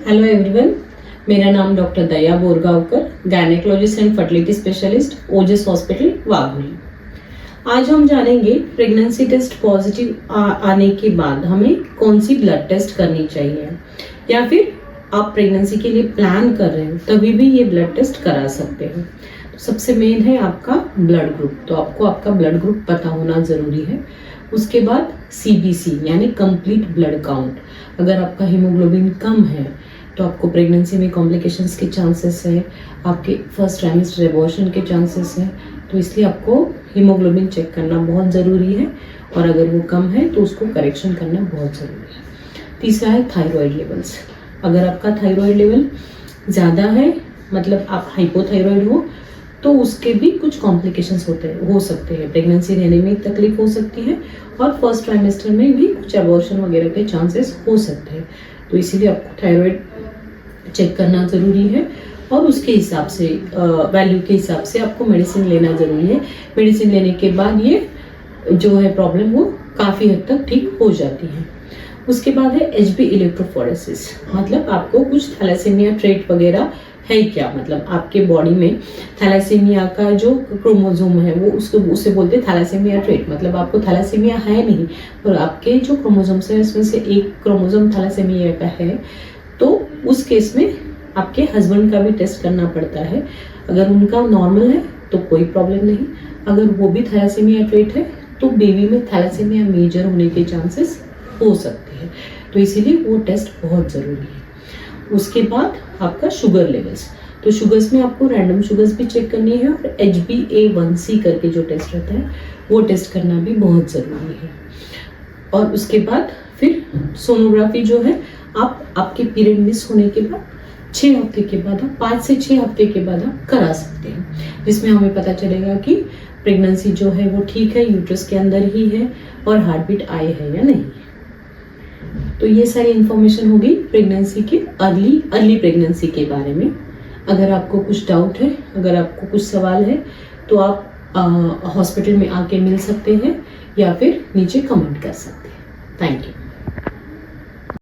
Hello everyone, मेरा नाम doctor Daya Borgaonkar, gynaecologist and fertility specialist, Ojas hospital Wagholi. आज हम जानेंगे प्रेगनेंसी टेस्ट पॉजिटिव आने के बाद हमें कौन सी ब्लड टेस्ट करनी चाहिए, या फिर आप प्रेगनेंसी के लिए प्लान कर रहे हो तभी भी ये ब्लड टेस्ट करा सकते हो। तो सबसे मेन है आपका ब्लड ग्रुप, तो आपको आपका ब्लड ग्रुप पता होना जरूरी है। उसके बाद CBC यानी कंप्लीट ब्लड काउंट, अगर आपका हीमोग्लोबिन कम है तो आपको प्रेगनेंसी में कॉम्प्लिकेशंस के चांसेस है, आपके फर्स्ट ट्राइमेस्टर एबॉर्शन के चांसेस है, तो इसलिए आपको हीमोग्लोबिन चेक करना बहुत ज़रूरी है, और अगर वो कम है तो उसको करेक्शन करना बहुत ज़रूरी है। तीसरा है थायराइड लेवल्स, अगर आपका थायराइड लेवल ज़्यादा है, मतलब आप हाइपोथायराइड हो, तो उसके भी कुछ कॉम्प्लिकेशंस हो सकते हैं, प्रेगनेंसी रहने में तकलीफ हो सकती है, और फर्स्ट ट्राइमेस्टर में भी कुछ एबॉर्शन वगैरह के चांसेस हो सकते हैं। तो इसीलिए आपको थायराइड चेक करना ज़रूरी है, और उसके हिसाब से वैल्यू के हिसाब से आपको मेडिसिन लेना ज़रूरी है। मेडिसिन लेने के बाद ये जो है प्रॉब्लम वो काफ़ी हद तक ठीक हो जाती है। उसके बाद है HB इलेक्ट्रोफोरेसिस, मतलब आपको कुछ थैलेसीमिया ट्रेट वगैरह है क्या, मतलब आपके बॉडी में थैलेसीमिया का जो क्रोमोसोम है वो उसे बोलते हैं थैलेसीमिया ट्रेट, मतलब आपको थैलेसीमिया है नहीं, और आपके जो क्रोमोसोम्स है उसमें से एक क्रोमोसोम थैलेसीमिया का है, तो उस केस में आपके हस्बैंड का भी टेस्ट करना पड़ता है। अगर उनका नॉर्मल है तो कोई प्रॉब्लम नहीं, अगर वो भी थैलेसीमिया ट्रेट है तो बेबी में थैलेसीमिया मेजर होने के चांसेस हो सकते हैं, तो इसीलिए वो टेस्ट बहुत ज़रूरी है। उसके बाद आपका शुगर लेवल्स, तो शुगर्स में आपको रैंडम शुगर्स भी चेक करनी है, और HbA1c करके जो टेस्ट रहता है वो टेस्ट करना भी बहुत ज़रूरी है। और उसके बाद फिर सोनोग्राफी जो है आपके पीरियड मिस होने के बाद 6 हफ्ते के बाद, 5 से 6 हफ्ते के बाद आप करा सकते हैं, जिसमें हमें पता चलेगा कि प्रेगनेंसी जो है वो ठीक है, यूट्रस के अंदर ही है, और हार्ट बीट आई है या नहीं। तो ये सारी इंफॉर्मेशन होगी प्रेगनेंसी के अर्ली प्रेगनेंसी के बारे में। अगर आपको कुछ डाउट है, अगर आपको कुछ सवाल है, तो आप हॉस्पिटल में आके मिल सकते हैं, या फिर नीचे कमेंट कर सकते हैं। Thank you.